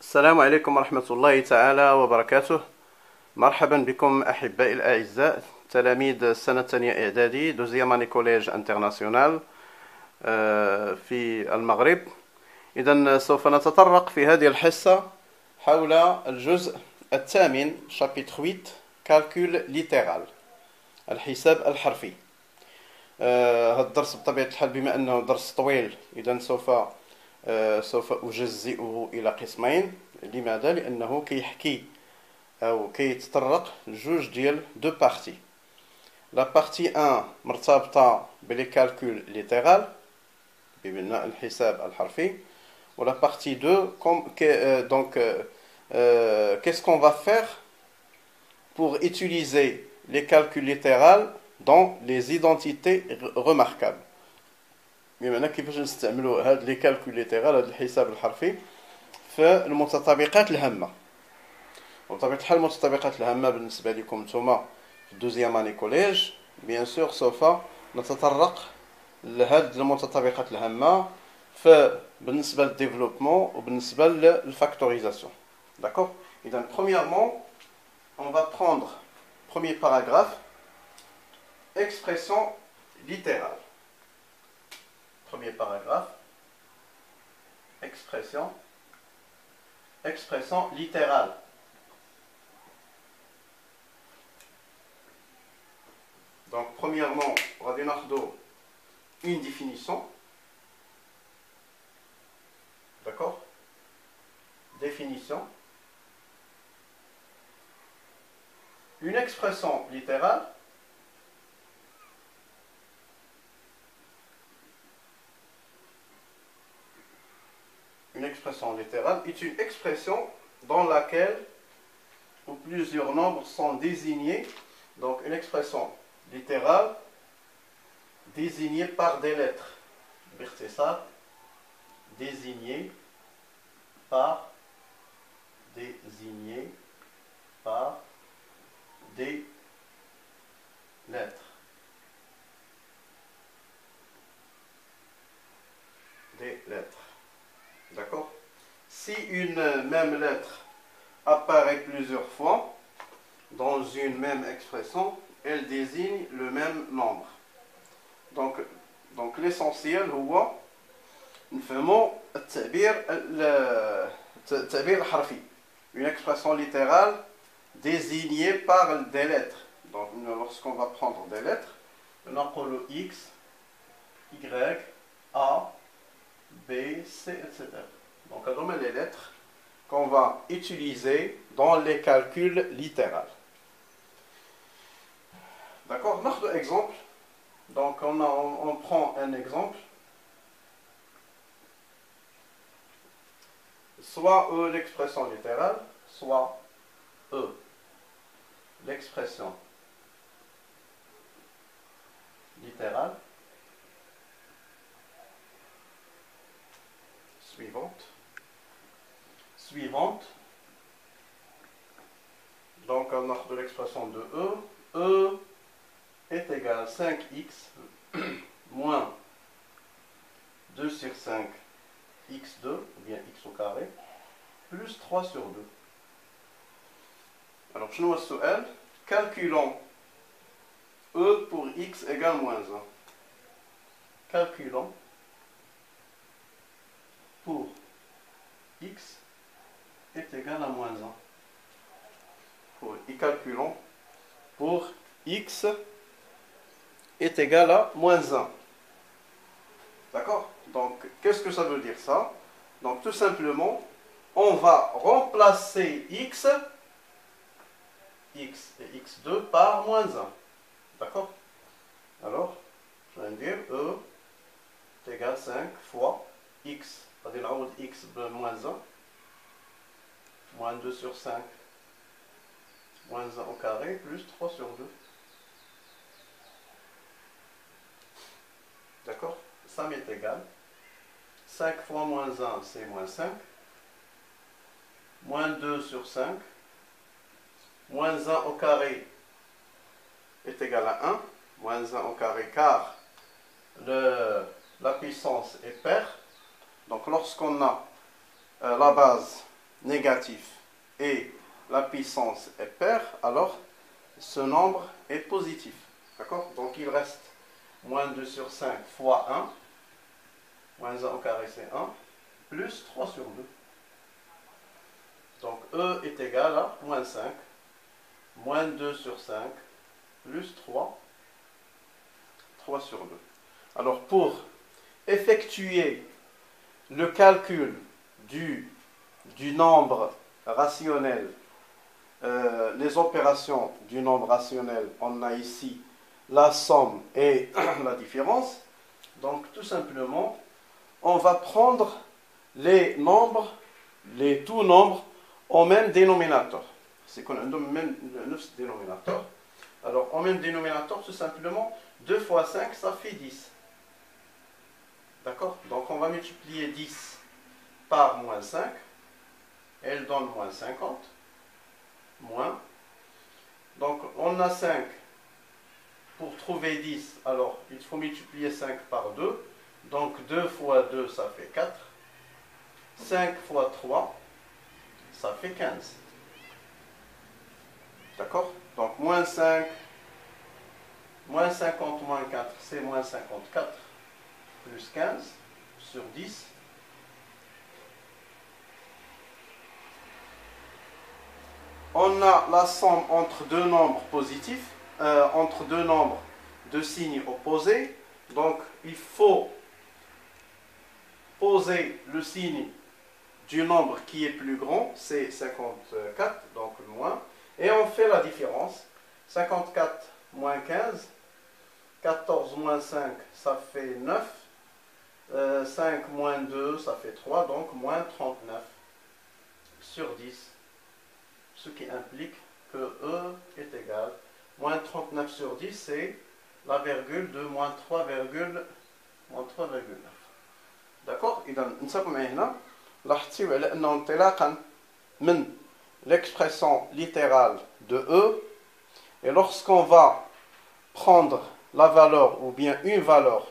السلام عليكم ورحمة الله تعالى وبركاته. مرحبا بكم أحبائي الأعزاء تلاميذ السنة الثانية إعدادي دوزيام أني كوليج انترناسيونال في المغرب. إذن سوف نتطرق في هذه الحصة حول الجزء الثامن chapitre 8 calcul littéral الحساب الحرفي. هذا الدرس بطبيعة الحال بما أنه درس طويل إذن سوف أجزئه إلى قسمين. لماذا؟ لأنه كيحكي أو كيتطرق لجوج ديال دو بارتي. لا بارتي 1 مرتبطة بلي كالكول ليترال بمعنى الحساب الحرفي، و لا بارتي 2 donc qu'est-ce qu'on va faire pour utiliser les calculs littérales dans les identités remarquables. بمعنى كيفاش نستعملوا هاد لي كالكول ليترال، هاد الحساب الحرفي في المتطابقات الهامة. وبطبيعة الحال المتطابقات الهامة بالنسبة لكم نتوما في الدوزيام اني كوليج بيان سور سوف نتطرق لهاد المتطابقات الهامة بالنسبة للديفلوبمون وبالنسبة للفاكتوريزاسيون. D'accord. إذا premièrement on va prendre premier paragraphe expression littérale. Premier paragraphe expression littérale. Donc premièrement on va donner une définition. D'accord. Définition. Une expression littérale est une expression dans laquelle plusieurs nombres sont désignés. Donc une expression littérale désignée par des lettres. باختصار désignée par des lettres. D'accord. Si une même lettre apparaît plusieurs fois dans une même expression, elle désigne le même nombre. Donc l'essentiel هو نفهموا التعبير الحرفي. Une expression littérale désignée par des lettres. Donc lorsqu'on va prendre des lettres, on نقول X, Y, A, B, C, etc. Donc, هذوما les lettres qu'on va utiliser dans les calculs littéraux. D'accord. Notre exemple. Donc, on prend un exemple. Soit E l'expression littérale, soit E l'expression littérale suivante. Donc on a de l'expression de E est égal à 5x moins 2 sur 5 x2 ou bien x au carré plus 3 sur 2. Alors je nous السؤال calculons E pour x égale moins 1. Calculons pour x est égal à moins 1. Et calculons pour x est égal à moins 1. D'accord. Donc, qu'est-ce que ça veut dire ça? Donc, tout simplement, on va remplacer x et x2 par moins 1. D'accord. Alors, je vais dire E est égal à 5 fois x. غادي نعوض x بموان 1 moins 2 sur 5 moins 1 au carré plus 3 sur 2. D'accord. Ça m'est égal 5 fois moins 1 c'est moins 5 moins 2 sur 5 moins 1 au carré est égal à 1 moins 1 au carré car la puissance est paire. Donc lorsqu'on a la base négatif et la puissance est paire, alors ce nombre est positif. D'accord? Donc il reste moins 2 sur 5 fois 1, moins 1 au carré c'est 1, plus 3 sur 2. Donc E est égal à moins 5, moins 2 sur 5, plus 3, 3 sur 2. Alors pour effectuer le calcul du nombre rationnel, les opérations du nombre rationnel, on a ici la somme et la différence. Donc tout simplement, on va prendre les nombres, les tout nombres au même dénominateur. C'est qu'on a le même dénominateur. Alors au même dénominateur, tout simplement, 2 fois 5, ça fait 10. D'accord? Donc on va multiplier 10 par moins 5. Elle donne moins 50. Moins. Donc on a 5. Pour trouver 10, alors il faut multiplier 5 par 2. Donc 2 fois 2, ça fait 4. 5 fois 3, ça fait 15. D'accord? Donc moins 5, moins 50 moins 4, c'est moins 54. Plus 15 sur 10. On a la somme entre deux nombres positifs, entre deux nombres de signes opposés. Donc il faut poser le signe du nombre qui est plus grand, c'est 54, donc le moins, et on fait la différence. 54 moins 15, 14 moins 5, ça fait 9. 5 moins 2, ça fait 3, donc moins 39 sur 10. Ce qui implique que E est égal. Moins 39 sur 10, c'est la virgule de moins 3,9. D'accord? إذا نسبوا معي هنا لاحظتوا على أنه انطلاقا من l'expression littérale de E, et lorsqu'on va prendre la valeur ou bien une valeur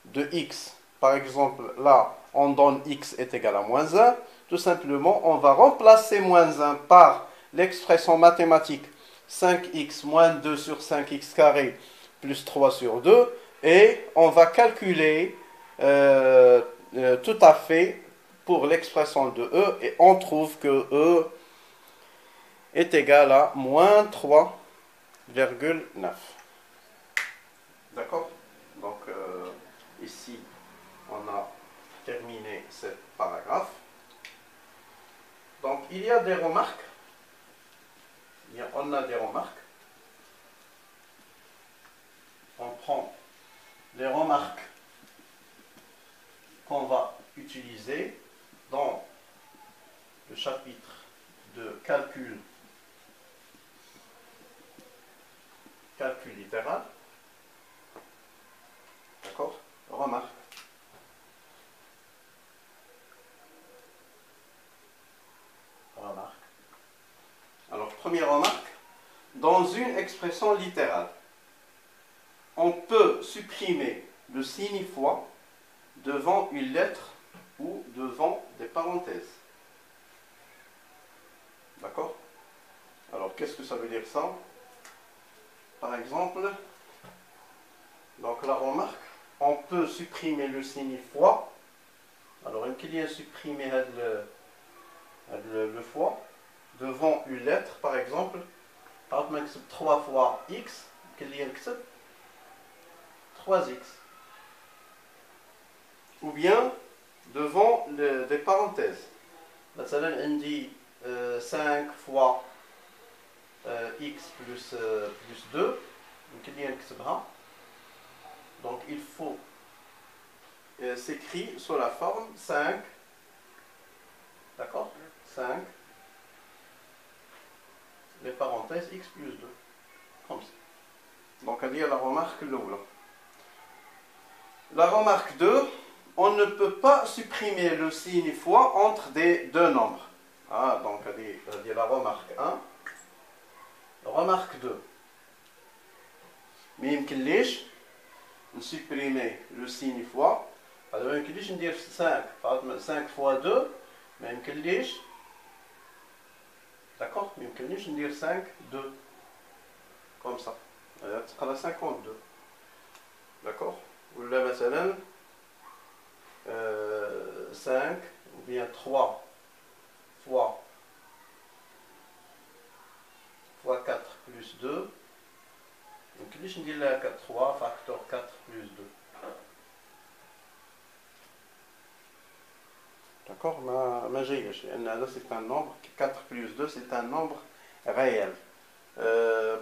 de x, par exemple là on donne x est égal à moins 1, tout simplement on va remplacer moins 1 par l'expression mathématique 5x moins 2 sur 5x carré plus 3 sur 2, et on va calculer tout à fait pour l'expression de E, et on trouve que E est égal à moins 3,9. D'accord? Donc ici on a terminé ce paragraphe. Donc il y a des remarques. On a des remarques. On prend les remarques qu'on va utiliser dans le chapitre de calcul littéral. D'accord? Remarque. Alors, première remarque, dans une expression littérale, on peut supprimer le signe fois devant une lettre ou devant des parenthèses. D'accord? Alors, qu'est-ce que ça veut dire ça? Par exemple, donc la remarque, on peut supprimer le signe fois. Alors, il y a supprimer le fois devant une lettre, par exemple, 3 fois x, 3x. Ou bien devant des parenthèses. مثلا عندي 5 fois x plus 2, donc il faut s'écrire sur la forme 5, d'accord, 5, les parenthèses x plus 2, comme ça. Donc il y a la remarque l'oula. La remarque 2, on ne peut pas supprimer le signe fois entre deux nombres. Ah, donc il y a la remarque 1, remarque 2. Mais il y a supprimer le signe fois. Alors il y a 5 fois 2, mais il y a d'accord, ما يمكنليش ندير 5 2 comme ça تقرا 52 d'accord, ولا مثلا 5 ou bien 3 fois 4 plus 2 يمكنليش ندير لها 3 facteur 4 plus 2. D'accord, ما جايش لأن هذا c'est un nombre 4 plus 2 c'est un nombre réel.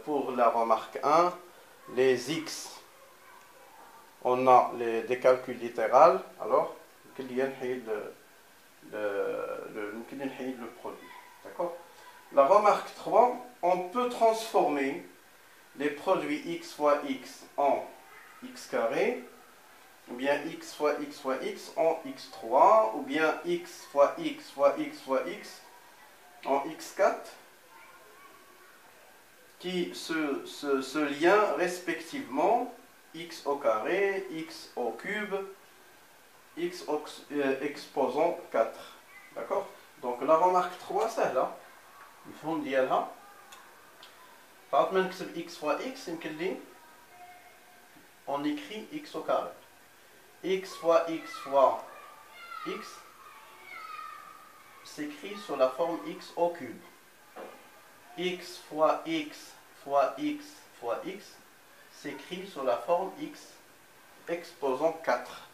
Pour la remarque 1, les x, on a des calculs littéraux, alors le produit. D'accord. La remarque 3, on peut transformer les produits x fois x en x carré, ou bien x fois x en x3, ou bien x fois x fois x fois x en x4, qui se lient respectivement x au carré, x au cube, x exposant 4. D'accord. Donc la remarque 3, c'est là. Il faut dire là. Par exemple, x fois x, on écrit x au carré. X fois x s'écrit sous la forme x au cube. X fois x fois x fois x s'écrit sous la forme x exposant 4.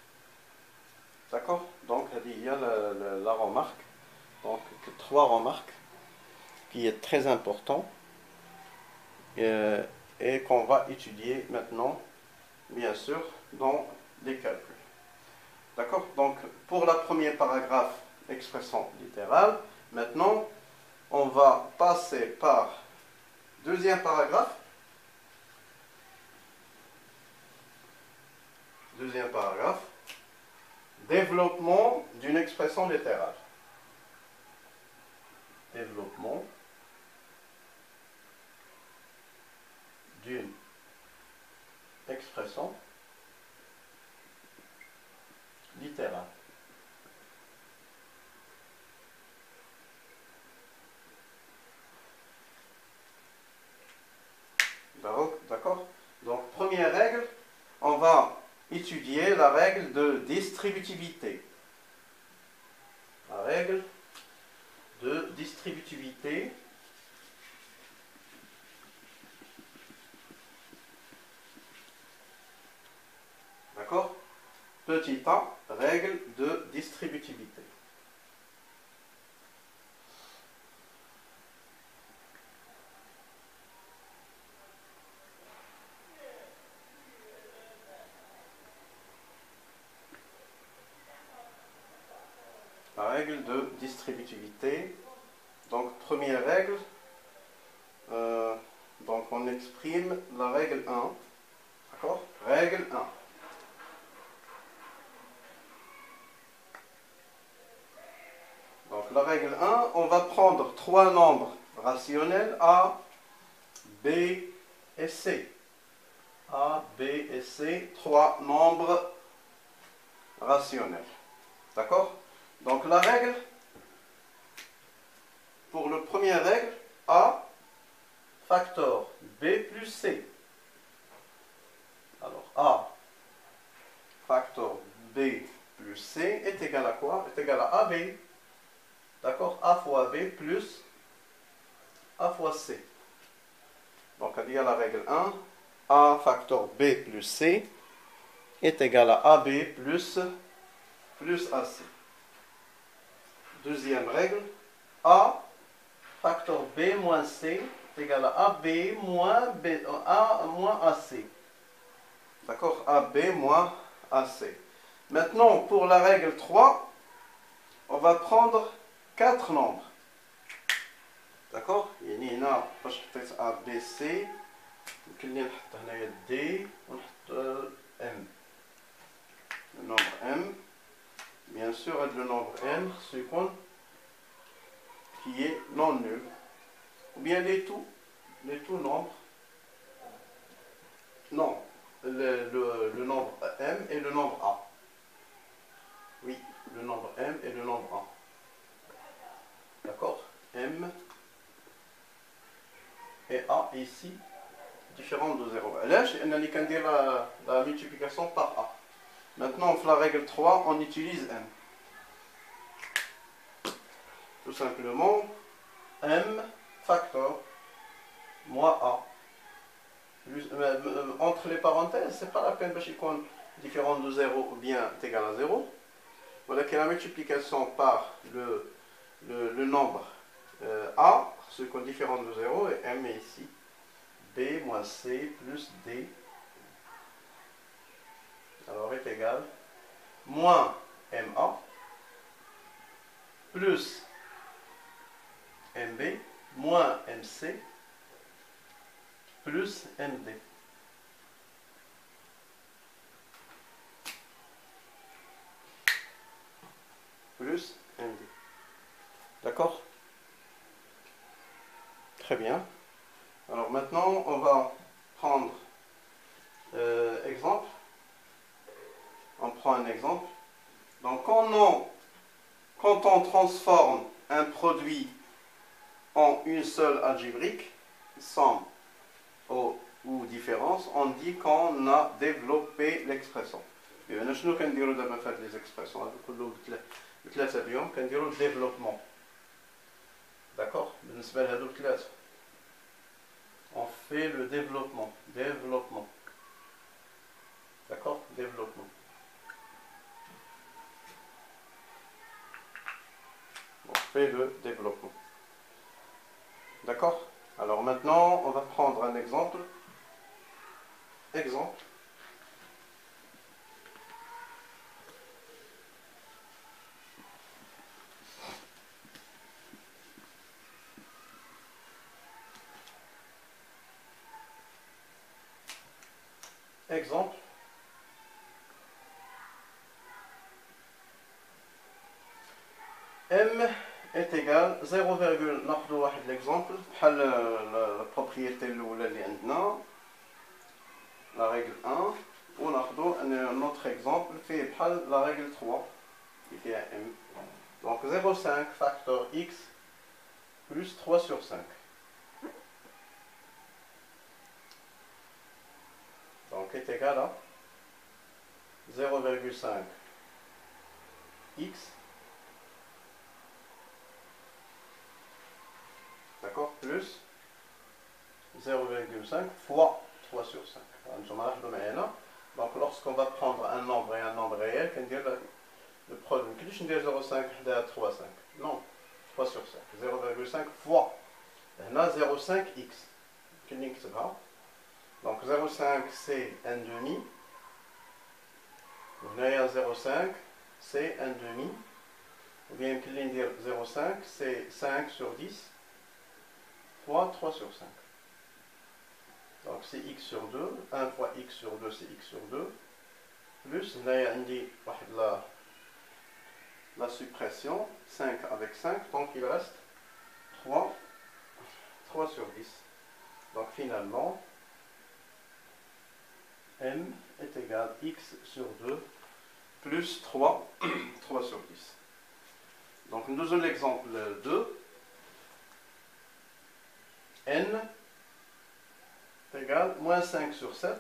D'accord. Donc il y a la remarque. Donc 3 remarques qui est très important et qu'on va étudier maintenant, bien sûr, dans les calculs. D'accord. Donc pour la première paragraphe, expression littérale, maintenant on va passer par deuxième paragraphe. Deuxième paragraphe. Développement d'une expression littérale. Développement d'une expression littérale. D'accord. Donc, première règle, on va étudier la règle de distributivité. La règle de distributivité d'accord. Petit a, règle de distributivité. La règle de distributivité. Donc, première règle, donc on exprime la règle 1. D'accord. Règle 1. Donc, la règle 1, on va prendre 3 nombres rationnels A, B et C. A, B et C, 3 nombres rationnels. D'accord. Donc, la règle, pour la première règle, A facteur B plus C. Alors, A facteur B plus C est égal à quoi? Est égal à AB. D'accord. A fois B plus A fois C. Donc, il y a la règle 1. A facteur B plus C est égal à AB plus AC. Deuxième règle. A facteur B moins C est égal à AB moins AC. D'accord. AB moins AC. Maintenant, pour la règle 3, on va prendre 4 nombres. D'accord. Il y a A, B, C. يمكن نحط هنايا D ونحط M. Le nombre M. Bien sûr, le nombre M, c'est qui est non nul. Ou bien les tout nombres. Non, le nombre M et le nombre A. Oui, le nombre M et le nombre A. D'accord. M et A ici différent de 0. Là, on a dire la multiplication par A. Maintenant, on fait la règle 3, on utilise M. Tout simplement, M facteur moins A. Entre les parenthèses, ce n'est pas la peine de faire différent de 0 ou bien égal à 0. Voilà que la multiplication par le nombre A, ce qui est différent de 0, et M est ici. B moins C plus D, alors est égal moins MA plus MB moins MC plus MD. Plus MD. D'accord? Très bien. Alors maintenant, on va prendre exemple. On prend un exemple. Donc quand on transforme un produit en une seule algébrique, somme ou différence, on dit qu'on a développé l'expression. انا شنو كنديروا دابا في هاد لي زيكسبرسيون هادو كلهم بثلاثه اليوم كنديروا الديفلوبمون. داكوغ بالنسبه لهادو الثلاثه on fait le développement. D'accord? Développement. On fait le développement. D'accord? Alors maintenant, on va prendre un exemple. Exemple. Exemple. M est égal 0, ناخذوا واحد l'exemple بحال la propriété الاولى اللي عندنا la règle 1 وناخذوا un autre exemple فيه بحال la règle 3 qui fait un M. Donc 0,5 facteur x plus 3 sur 5. Donc est égal à 0,5 x, d'accord, plus 0,5 fois 3 sur 5. Donc lorsqu'on va prendre un nombre et un nombre réel, on dit le produit. Je dis 0,5 à 3,5. Non, 3 sur 5. 0,5 fois 0,5x. Donc 0,5 c'est 1 demi. Vous venez à 0,5 c'est 1 demi. Ou bien dire 0,5 c'est 5 sur 10 fois 3 sur 5. Donc c'est x sur 2. 1 fois x sur 2 c'est x sur 2. Plus la suppression, 5 avec 5, donc il reste 3 sur 10. Donc finalement, M est égal à x sur 2 plus 3 sur 10. Donc nous avons l'exemple 2. N est égal à moins 5 sur 7,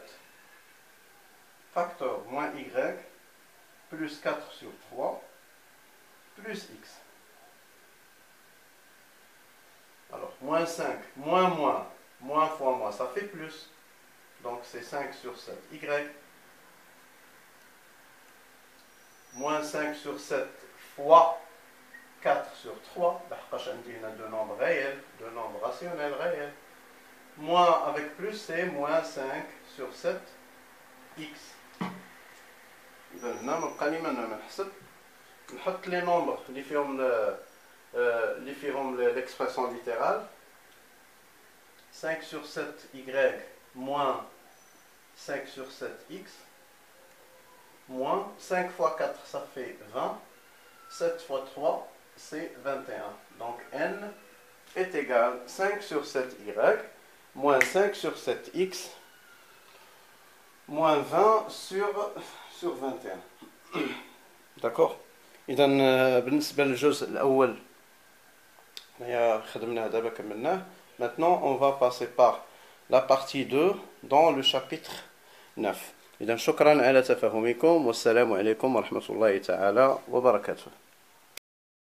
facteur moins y, plus 4 sur 3, plus x. Alors, moins 5, moins fois moins, ça fait plus. Donc, c'est 5 sur 7. Y. Moins 5 sur 7 fois 4 sur 3. On a deux nombres réels, deux nombres rationnels réels. Moins avec plus, c'est moins 5 sur 7 x. نحط les nombres اللي فيهم l'expression littérale. 5 sur 7 y moins 5 sur 7 x moins 5 fois 4 ça fait 20. 7 fois 3 c'est 21. Donc n est égal à 5 sur 7 y moins 5 sur 7 x moins 20 sur 21. D'accord. إذا بالنسبة للجزء الأول خدمناه دابا كملناه. Maintenant, on va passer par la partie 2 dans le chapitre 9. إذا شكرا على تفهمكم والسلام عليكم ورحمة الله تعالى وبركاته.